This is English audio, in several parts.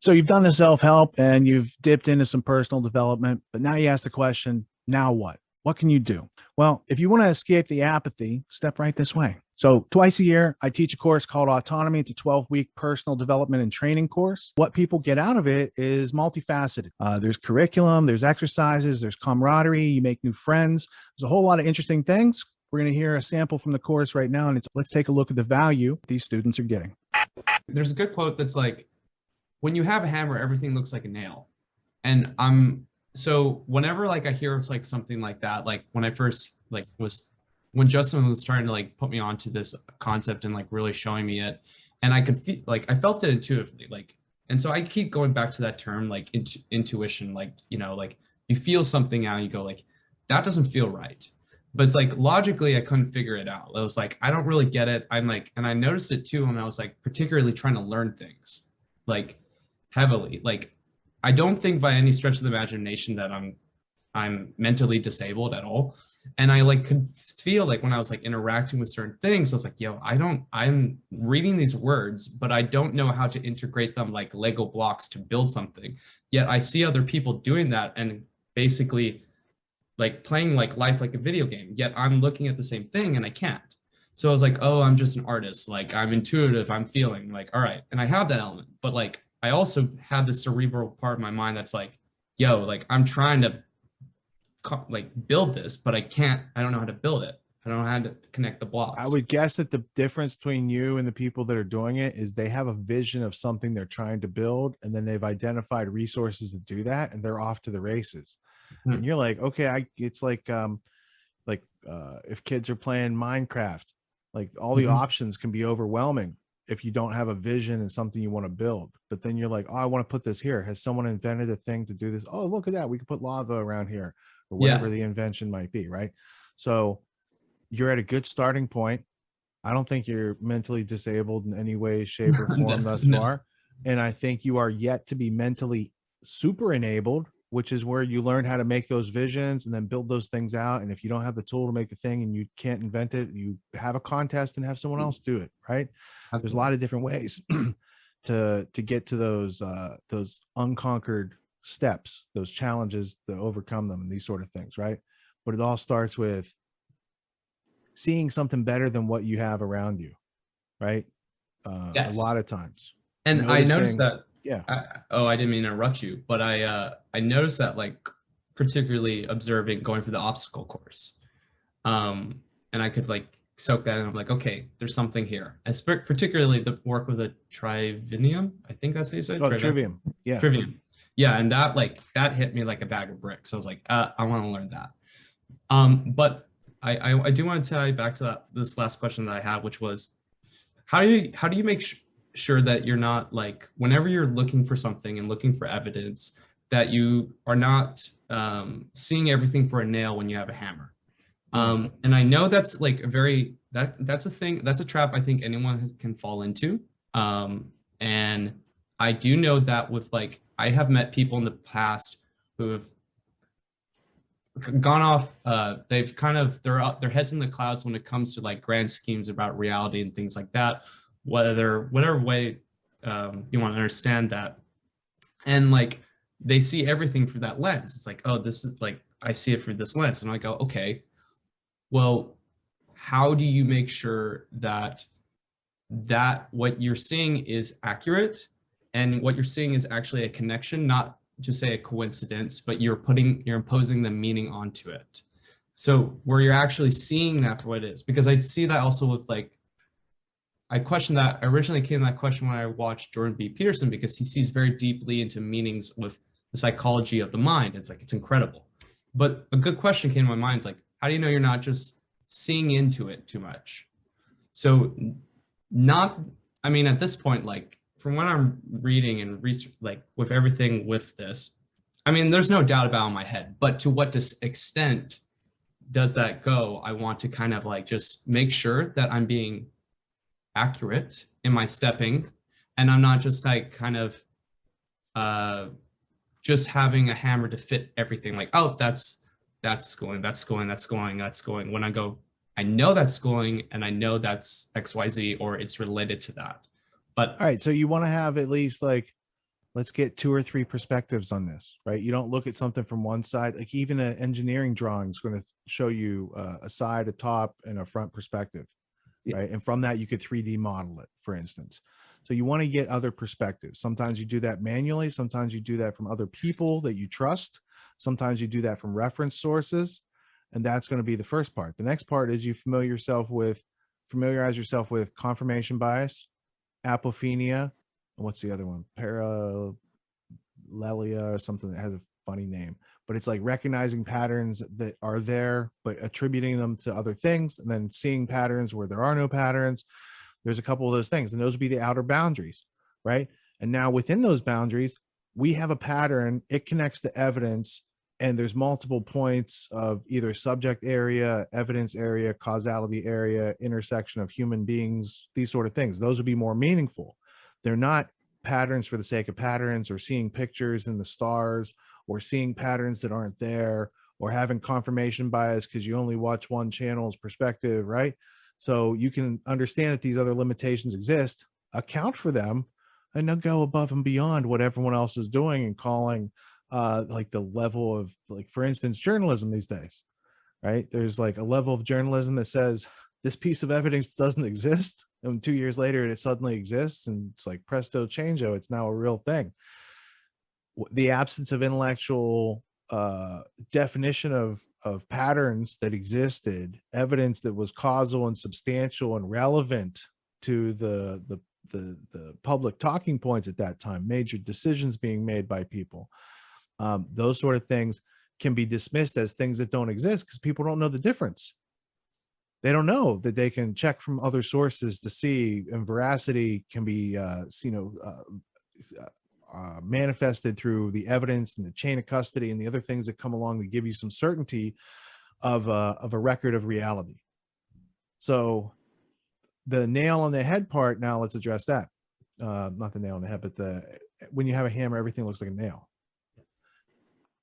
So you've done the self-help and you've dipped into some personal development, but now you ask the question, now what? What can you do? Well, if you want to escape the apathy, step right this way. So twice a year, I teach a course called Autonomy. It's a 12-week personal development and training course. What people get out of it is multifaceted. There's curriculum, there's exercises, there's camaraderie, you make new friends. There's a whole lot of interesting things. We're going to hear a sample from the course right now, and let's take a look at the value these students are getting. There's a good quote that's like, when you have a hammer, everything looks like a nail. And so whenever like I hear of like something like that, like when I first when Justin was trying to like put me onto this concept and like really showing me it, and I could feel like I felt it intuitively, like, and so I keep going back to that term, like intuition, like, you know, like you feel something out and you go like, that doesn't feel right. But it's like logically I couldn't figure it out. I was like, I don't really get it. I'm like, and I noticed it too when I was like particularly trying to learn things like heavily. Like I don't think by any stretch of the imagination that I'm mentally disabled at all. And I like could feel like when I was like interacting with certain things, I was like, yo, I'm reading these words, but I don't know how to integrate them like Lego blocks to build something. Yet I see other people doing that and basically like playing like life like a video game. Yet I'm looking at the same thing and I can't. So I was like, oh, I'm just an artist. Like I'm intuitive, I'm feeling like, all right. And I have that element, but like I also have this cerebral part of my mind that's like, yo, like I'm trying to like build this, but I don't know how to build it. I don't know how to connect the blocks. I would guess that the difference between you and the people that are doing it is they have a vision of something they're trying to build, and then they've identified resources to do that, and they're off to the races. And you're like, okay, it's like if kids are playing Minecraft, like all the options can be overwhelming if you don't have a vision and something you want to build. But then you're like, oh, I want to put this here. Has someone invented a thing to do this? Oh, look at that. We could put lava around here, or whatever the invention might be, right? So you're at a good starting point. I don't think you're mentally disabled in any way, shape, or form thus far. And I think you are yet to be mentally super enabled, which is where you learn how to make those visions and then build those things out. And if you don't have the tool to make the thing and you can't invent it, you have a contest and have someone else do it, right? Absolutely. There's a lot of different ways to get to those unconquered steps, those challenges, to overcome them and these sort of things, right? But it all starts with seeing something better than what you have around you, right? Yes. A lot of times. And I noticed that, yeah. I didn't mean to interrupt you, but I noticed that, like, particularly observing going through the obstacle course. And I could like soak that in. I'm like, okay, there's something here. Particularly the work with the Trivium. I think that's how you say it. Oh, Trivium. Yeah. Trivium. Yeah. And that hit me like a bag of bricks. I was like, I want to learn that. But I do want to tie back to this last question that I had, which was, how do you make sure that you're not like, whenever you're looking for something and looking for evidence, that you are not seeing everything for a nail when you have a hammer? And I know that's like that's a thing, that's a trap I think anyone can fall into. And I do know that with like, I have met people in the past who have gone off, they've kind of, their heads in the clouds when it comes to like grand schemes about reality and things like that, whatever way you want to understand that. And like, they see everything through that lens. It's like, oh, this is like, I see it through this lens. And I go, okay, well, how do you make sure that what you're seeing is accurate and what you're seeing is actually a connection, not just say a coincidence, but you're imposing the meaning onto it. So where you're actually seeing that for what it is, because I'd see that also with like, I originally came to that question when I watched Jordan B. Peterson, because he sees very deeply into meanings with the psychology of the mind. It's like, it's incredible. But a good question came to my mind is like, how do you know you're not just seeing into it too much? So I mean, at this point, like from what I'm reading and research, like with everything with this, I mean, there's no doubt about it in my head, but to what extent does that go? I want to kind of like just make sure that I'm being accurate in my stepping, and I'm not just like kind of just having a hammer to fit everything, like, oh, that's going, when I go, I know that's going and I know that's XYZ or it's related to that. But all right, so you want to have at least like let's get 2 or 3 perspectives on this, right? You don't look at something from one side. Like even an engineering drawing is going to show you a side, a top, and a front perspective, right? And from that, you could 3D model it, for instance. So you want to get other perspectives. Sometimes you do that manually. Sometimes you do that from other people that you trust. Sometimes you do that from reference sources. And that's going to be the first part. The next part is you familiarize yourself with confirmation bias, apophenia, and what's the other one? Parallelia or something that has a funny name. But it's like recognizing patterns that are there, but attributing them to other things, and then seeing patterns where there are no patterns. There's a couple of those things, and those would be the outer boundaries, right? And now within those boundaries, we have a pattern. It connects to evidence, and there's multiple points of either subject area, evidence area, causality area, intersection of human beings, these sort of things. Those would be more meaningful. They're not patterns for the sake of patterns, or seeing pictures in the stars, or seeing patterns that aren't there, or having confirmation bias because you only watch one channel's perspective, right? So you can understand that these other limitations exist, account for them, and then go above and beyond what everyone else is doing and calling like the level of, like, for instance, journalism these days, right? There's like a level of journalism that says this piece of evidence doesn't exist, and 2 years later it suddenly exists, and it's like presto changeo, it's now a real thing. The absence of intellectual definition of patterns that existed, evidence that was causal and substantial and relevant to the public talking points at that time, major decisions being made by people, those sort of things can be dismissed as things that don't exist because people don't know the difference. They don't know that they can check from other sources to see, and veracity can be manifested through the evidence and the chain of custody and the other things that come along to give you some certainty of a record of reality. So the nail on the head part, now let's address that. Not the nail on the head, but when you have a hammer, everything looks like a nail.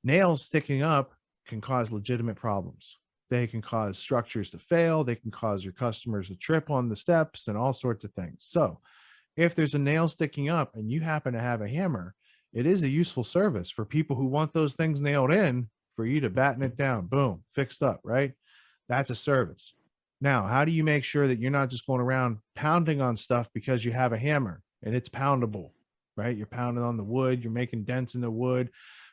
Nails sticking up can cause legitimate problems. They can cause structures to fail. They can cause your customers to trip on the steps and all sorts of things. So if there's a nail sticking up and you happen to have a hammer, it is a useful service for people who want those things nailed in, for you to batten it down, boom, fixed up, right? That's a service. Now, how do you make sure that you're not just going around pounding on stuff because you have a hammer and it's poundable, right? You're pounding on the wood, you're making dents in the wood,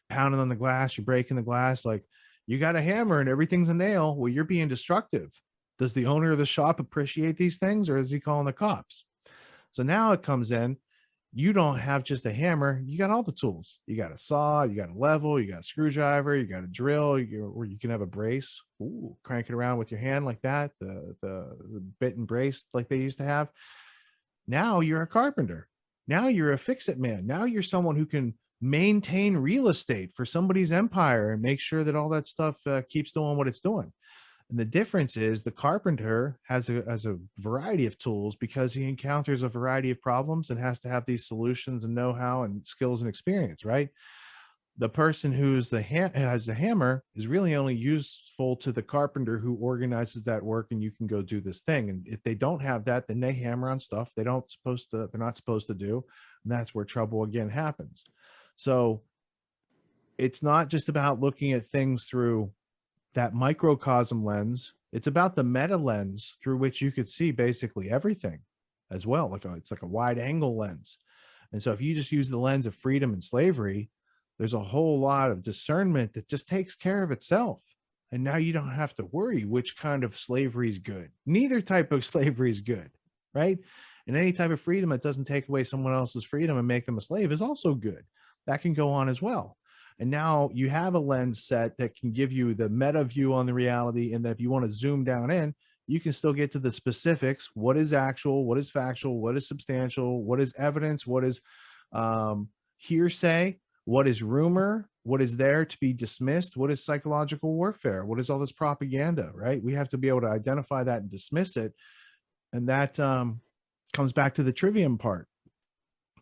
pounding on the glass, you're breaking the glass. Like, you got a hammer and everything's a nail. Well, you're being destructive. Does the owner of the shop appreciate these things, or is he calling the cops? So now it comes in, you don't have just a hammer, you got all the tools. You got a saw, you got a level, you got a screwdriver, you got a drill, or you can have a brace. Ooh, crank it around with your hand like that, the bit and brace like they used to have. Now you're a carpenter. Now you're a fix-it man. Now you're someone who can maintain real estate for somebody's empire and make sure that all that stuff keeps doing what it's doing. And the difference is the carpenter has a variety of tools because he encounters a variety of problems and has to have these solutions and know-how and skills and experience, right? The person who's has the hammer is really only useful to the carpenter who organizes that work, and you can go do this thing. And if they don't have that, then they hammer on stuff they're not supposed to do. And that's where trouble again happens. So it's not just about looking at things through that microcosm lens. It's about the meta lens through which you could see basically everything as well. It's like a wide angle lens. And so if you just use the lens of freedom and slavery, there's a whole lot of discernment that just takes care of itself. And now you don't have to worry which kind of slavery is good. Neither type of slavery is good, right? And any type of freedom that doesn't take away someone else's freedom and make them a slave is also good. That can go on as well. And now you have a lens set that can give you the meta view on the reality. And that if you want to zoom down in, you can still get to the specifics. What is actual? What is factual? What is substantial? What is evidence? What is hearsay? What is rumor? What is there to be dismissed? What is psychological warfare? What is all this propaganda, right? We have to be able to identify that and dismiss it. And that comes back to the trivium part.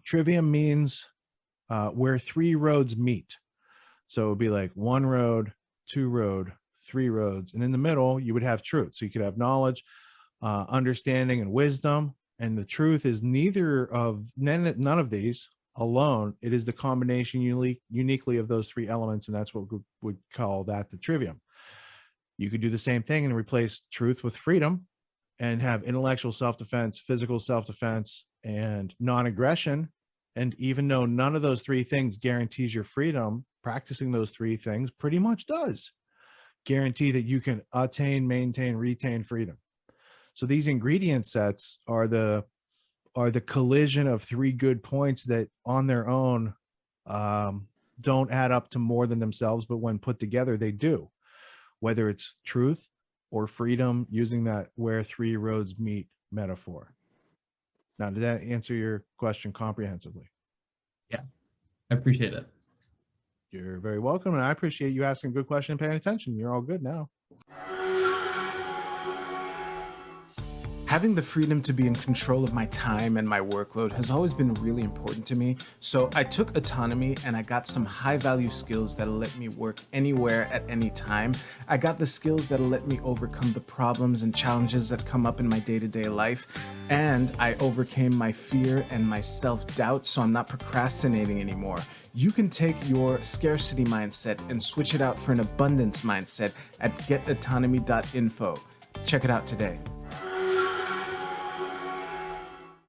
Trivium means where three roads meet. So it would be like one road, two road, three roads. And in the middle, you would have truth. So you could have knowledge, understanding, and wisdom. And the truth is none of these, alone. It is the combination uniquely of those three elements, and that's what we would call that the trivium. You could do the same thing and replace truth with freedom and have intellectual self-defense, physical self-defense, and non-aggression. And even though none of those three things guarantees your freedom, practicing those three things pretty much does guarantee that you can attain, maintain, retain freedom. So these ingredient sets are the collision of three good points that on their own don't add up to more than themselves, but when put together, they do. Whether it's truth or freedom, using that where three roads meet metaphor. Now, did that answer your question comprehensively? Yeah, I appreciate it. You're very welcome, and I appreciate you asking a good question and paying attention. You're all good now. Having the freedom to be in control of my time and my workload has always been really important to me. So I took Autonomy and I got some high value skills that'll let me work anywhere at any time. I got the skills that'll let me overcome the problems and challenges that come up in my day-to-day life. And I overcame my fear and my self-doubt, so I'm not procrastinating anymore. You can take your scarcity mindset and switch it out for an abundance mindset at getautonomy.info. Check it out today.